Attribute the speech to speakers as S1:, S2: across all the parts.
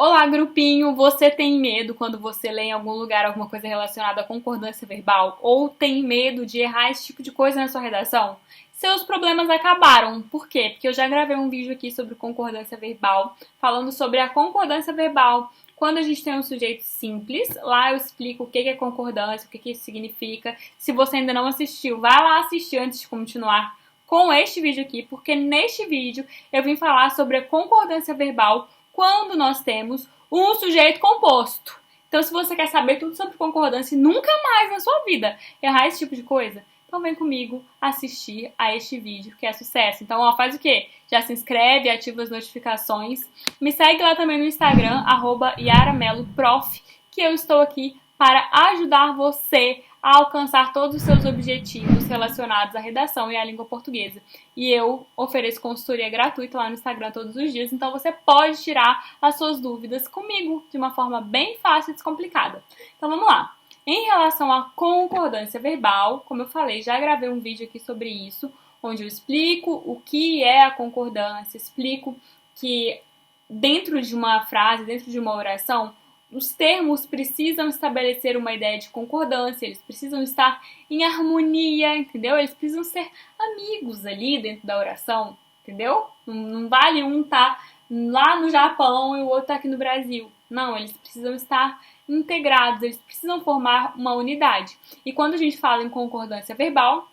S1: Olá, grupinho! Você tem medo quando você lê em algum lugar alguma coisa relacionada à concordância verbal? Ou tem medo de errar esse tipo de coisa na sua redação? Seus problemas acabaram. Por quê? Porque eu já gravei um vídeo aqui sobre concordância verbal, falando sobre a concordância verbal. Quando a gente tem um sujeito simples, lá eu explico o que é concordância, o que isso significa. Se você ainda não assistiu, vá lá assistir antes de continuar com este vídeo aqui, porque neste vídeo eu vim falar sobre a concordância verbal quando nós temos um sujeito composto. Então, se você quer saber tudo sobre concordância e nunca mais na sua vida errar esse tipo de coisa, então vem comigo assistir a este vídeo, que é sucesso. Então, ó, faz o quê? Já se inscreve, ativa as notificações. Me segue lá também no Instagram, @yarameloprof, que eu estou aqui para ajudar você a alcançar todos os seus objetivos relacionados à redação e à língua portuguesa. E eu ofereço consultoria gratuita lá no Instagram todos os dias, então você pode tirar as suas dúvidas comigo de uma forma bem fácil e descomplicada. Então vamos lá. Em relação à concordância verbal, como eu falei, já gravei um vídeo aqui sobre isso, onde eu explico o que é a concordância, explico que dentro de uma frase, dentro de uma oração, os termos precisam estabelecer uma ideia de concordância, eles precisam estar em harmonia, entendeu? Eles precisam ser amigos ali dentro da oração, entendeu? Não vale um estar lá no Japão e o outro estar aqui no Brasil. Não, eles precisam estar integrados, eles precisam formar uma unidade. E quando a gente fala em concordância verbal,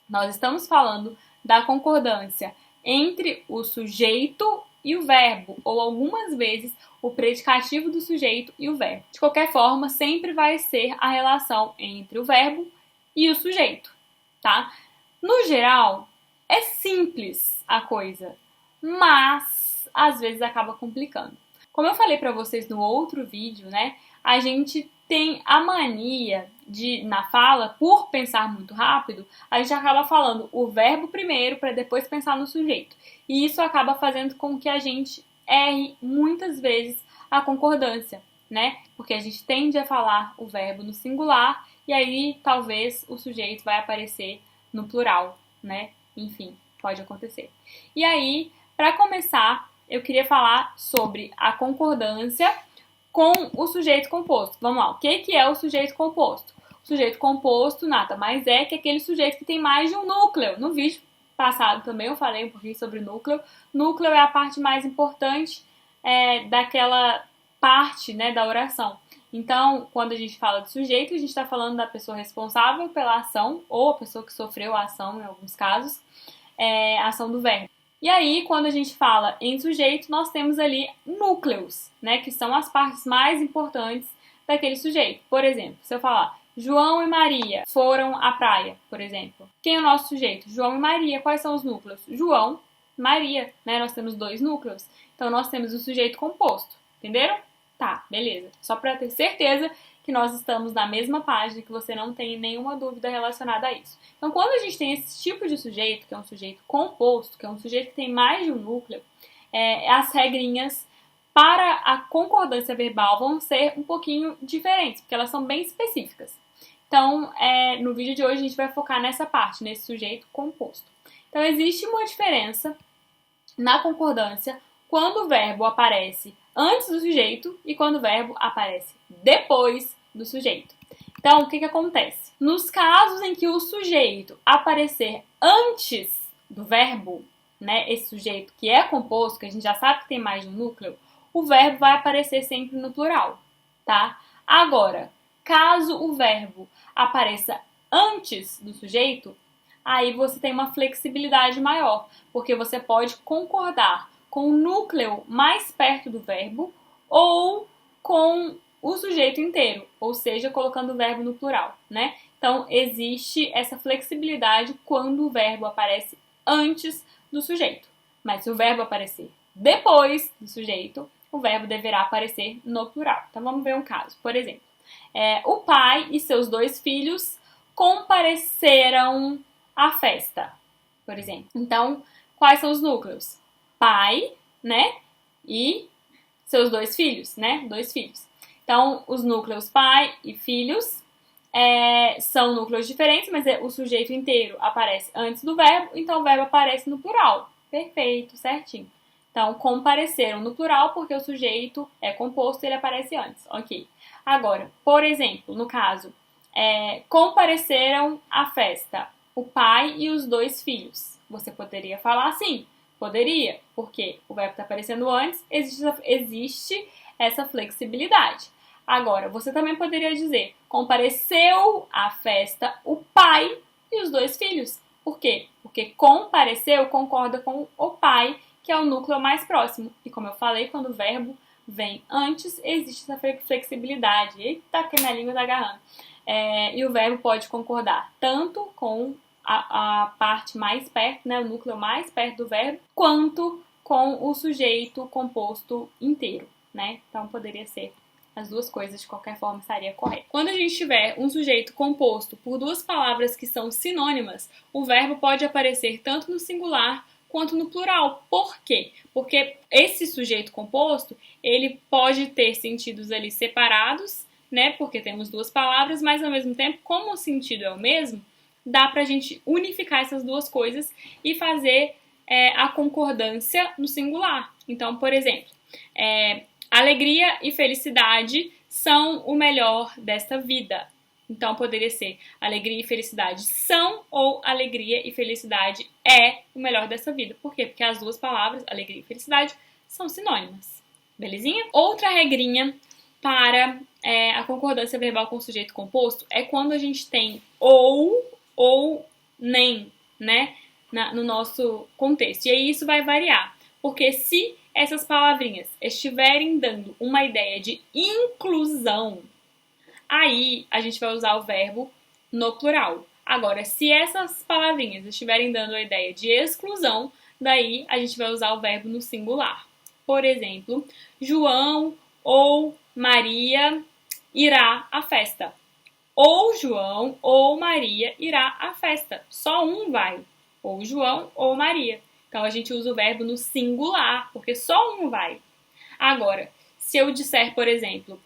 S1: nós estamos falando da concordância entre o sujeito e o verbo, ou algumas vezes o predicativo do sujeito e o verbo. De qualquer forma, sempre vai ser a relação entre o verbo e o sujeito, tá? No geral, é simples a coisa, mas às vezes acaba complicando. Como eu falei para vocês no outro vídeo, né? A gente tem a mania de, na fala, por pensar muito rápido, a gente acaba falando o verbo primeiro para depois pensar no sujeito. E isso acaba fazendo com que a gente erre muitas vezes a concordância, né? Porque a gente tende a falar o verbo no singular e aí talvez o sujeito vai aparecer no plural, né? Enfim, pode acontecer. E aí, para começar, eu queria falar sobre a concordância com o sujeito composto. Vamos lá, o que é o sujeito composto? O sujeito composto nada mais é que aquele sujeito que tem mais de um núcleo. No vídeo passado também eu falei um pouquinho sobre núcleo. Núcleo é a parte mais importante daquela parte, né, da oração. Então, quando a gente fala de sujeito, a gente está falando da pessoa responsável pela ação, ou a pessoa que sofreu a ação em alguns casos, a ação do verbo. E aí, quando a gente fala em sujeito, nós temos ali núcleos, né, que são as partes mais importantes daquele sujeito. Por exemplo, se eu falar João e Maria foram à praia, por exemplo. Quem é o nosso sujeito? João e Maria. Quais são os núcleos? João, Maria, né? Nós temos dois núcleos. Então, nós temos o sujeito composto. Entenderam? Tá, beleza. Só para ter certeza que nós estamos na mesma página, que você não tem nenhuma dúvida relacionada a isso. Então, quando a gente tem esse tipo de sujeito, que é um sujeito composto, que é um sujeito que tem mais de um núcleo, as regrinhas para a concordância verbal vão ser um pouquinho diferentes, porque elas são bem específicas. Então, no vídeo de hoje a gente vai focar nessa parte, nesse sujeito composto. Então, existe uma diferença na concordância quando o verbo aparece antes do sujeito e quando o verbo aparece depois do sujeito. Então, o que acontece? Nos casos em que o sujeito aparecer antes do verbo, né, esse sujeito que é composto, que a gente já sabe que tem mais de um núcleo, o verbo vai aparecer sempre no plural, tá? Agora, caso o verbo apareça antes do sujeito, aí você tem uma flexibilidade maior, porque você pode concordar com o núcleo mais perto do verbo ou com o sujeito inteiro, ou seja, colocando o verbo no plural, né? Então, existe essa flexibilidade quando o verbo aparece antes do sujeito. Mas se o verbo aparecer depois do sujeito, o verbo deverá aparecer no plural. Então, vamos ver um caso. Por exemplo, o pai e seus dois filhos compareceram à festa, por exemplo. Então, quais são os núcleos? Pai, né? E seus dois filhos, né? Dois filhos. Então, os núcleos pai e filhos são núcleos diferentes, mas o sujeito inteiro aparece antes do verbo, então o verbo aparece no plural. Perfeito, certinho. Então, compareceram no plural porque o sujeito é composto e ele aparece antes. Ok. Agora, por exemplo, no caso, compareceram à festa o pai e os 2 filhos. Você poderia falar assim? Poderia, porque o verbo está aparecendo antes, existe essa flexibilidade. Agora, você também poderia dizer: compareceu à festa o pai e os 2 filhos. Por quê? Porque compareceu concorda com o pai, que é o núcleo mais próximo. E como eu falei, quando o verbo vem antes, existe essa flexibilidade. Eita, que minha língua tá agarrando. E o verbo pode concordar tanto com a parte mais perto, né, o núcleo mais perto do verbo, quanto com o sujeito composto inteiro, né? Então poderia ser as duas coisas, de qualquer forma estaria correto. Quando a gente tiver um sujeito composto por 2 palavras que são sinônimas, o verbo pode aparecer tanto no singular quanto no plural. Por quê? Porque esse sujeito composto, ele pode ter sentidos ali separados, né? Porque temos 2 palavras, mas ao mesmo tempo, como o sentido é o mesmo, dá pra gente unificar essas 2 coisas e fazer a concordância no singular. Então, por exemplo, alegria e felicidade são o melhor desta vida. Então, poderia ser alegria e felicidade são ou alegria e felicidade é o melhor dessa vida. Por quê? Porque as 2 palavras, alegria e felicidade, são sinônimas. Belezinha? Outra regrinha para a concordância verbal com o sujeito composto é quando a gente tem ou nem, né, no nosso contexto. E aí isso vai variar, porque se essas palavrinhas estiverem dando uma ideia de inclusão, aí a gente vai usar o verbo no plural. Agora, se essas palavrinhas estiverem dando a ideia de exclusão, daí a gente vai usar o verbo no singular. Por exemplo, João ou Maria irá à festa. Ou João ou Maria irá à festa. Só um vai. Ou João ou Maria. Então a gente usa o verbo no singular, porque só um vai. Agora, se eu disser, por exemplo,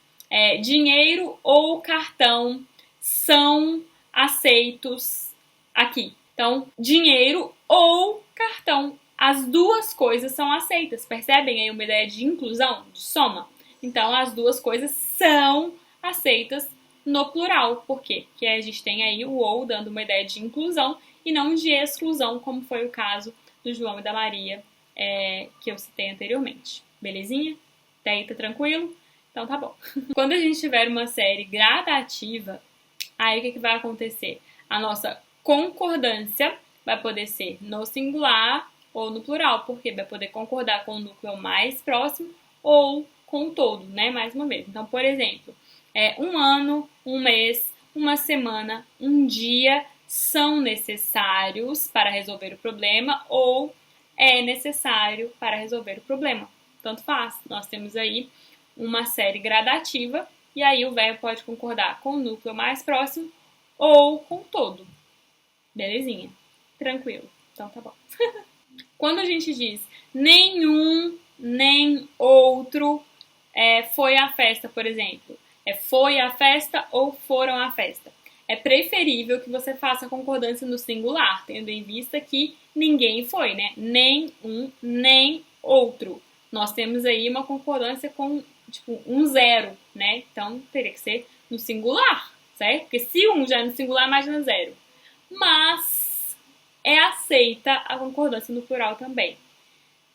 S1: dinheiro ou cartão são aceitos aqui. Então, dinheiro ou cartão. As 2 coisas são aceitas. Percebem aí uma ideia de inclusão, de soma? Então, as 2 coisas são aceitas no plural. Por quê? Porque a gente tem aí o ou dando uma ideia de inclusão e não de exclusão, como foi o caso do João e da Maria, que eu citei anteriormente. Belezinha? Até aí tá tranquilo? Então tá bom. Quando a gente tiver uma série gradativa, aí o que vai acontecer? A nossa concordância vai poder ser no singular ou no plural, porque vai poder concordar com o núcleo mais próximo ou com o todo, né? Mais uma vez. Então, por exemplo, um ano, um mês, uma semana, um dia são necessários para resolver o problema ou é necessário para resolver o problema. Tanto faz. Nós temos aí uma série gradativa e aí o verbo pode concordar com o núcleo mais próximo ou com o todo. Belezinha? Tranquilo. Então tá bom. Quando a gente diz nenhum, nem outro foi à festa, por exemplo, foi à festa ou foram à festa. É preferível que você faça a concordância no singular, tendo em vista que ninguém foi, né? Nem um, nem outro. Nós temos aí uma concordância com, tipo, um zero, né? Então, teria que ser no singular, certo? Porque se um já é no singular, imagina zero. Mas é aceita a concordância no plural também.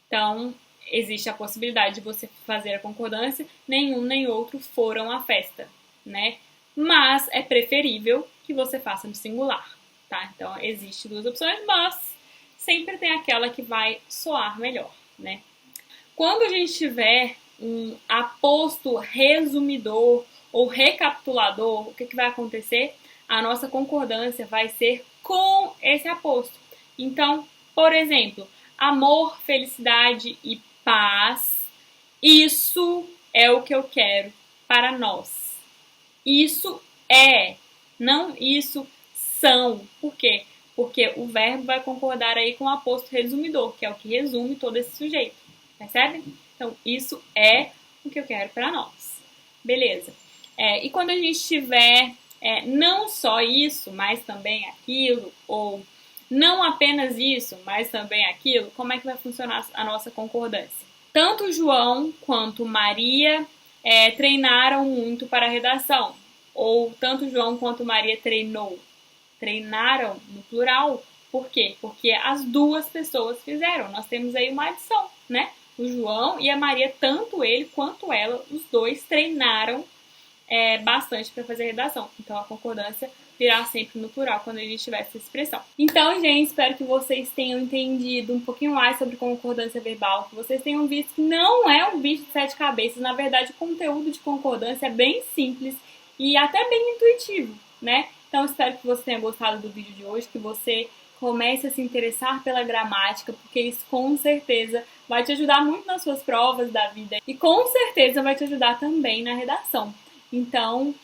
S1: Então, existe a possibilidade de você fazer a concordância, nenhum nem outro foram à festa, né? Mas é preferível que você faça no singular, tá? Então, existe 2 opções, mas sempre tem aquela que vai soar melhor, né? Quando a gente tiver um aposto resumidor ou recapitulador, o que vai acontecer? A nossa concordância vai ser com esse aposto. Então, por exemplo, amor, felicidade e paz, isso é o que eu quero para nós. Isso é, não isso são. Por quê? Porque o verbo vai concordar aí com o aposto resumidor, que é o que resume todo esse sujeito. Percebe? Então, isso é o que eu quero para nós. Beleza. E quando a gente tiver não só isso, mas também aquilo, ou Não apenas isso, mas também aquilo, como é que vai funcionar a nossa concordância? Tanto João quanto Maria treinaram muito para a redação. Ou tanto João quanto Maria treinaram no plural. Por quê? Porque as duas pessoas fizeram. Nós temos aí uma adição, né? O João e a Maria, tanto ele quanto ela, os dois treinaram bastante para fazer a redação. Então a concordância virá sempre no plural quando a gente tiver essa expressão. Então, gente, espero que vocês tenham entendido um pouquinho mais sobre concordância verbal, que vocês tenham visto que não é um bicho de sete cabeças. Na verdade, o conteúdo de concordância é bem simples e até bem intuitivo, né? Então, espero que você tenha gostado do vídeo de hoje, que você comece a se interessar pela gramática, porque isso com certeza vai te ajudar muito nas suas provas da vida e com certeza vai te ajudar também na redação. Então,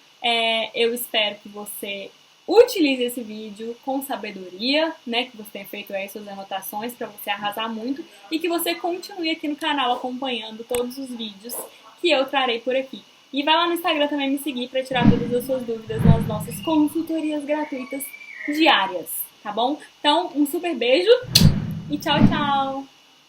S1: eu espero que você utilize esse vídeo com sabedoria, né? Que você tenha feito aí suas anotações para você arrasar muito e que você continue aqui no canal acompanhando todos os vídeos que eu trarei por aqui. E vai lá no Instagram também me seguir para tirar todas as suas dúvidas nas nossas consultorias gratuitas diárias, tá bom? Então, um super beijo e tchau, tchau!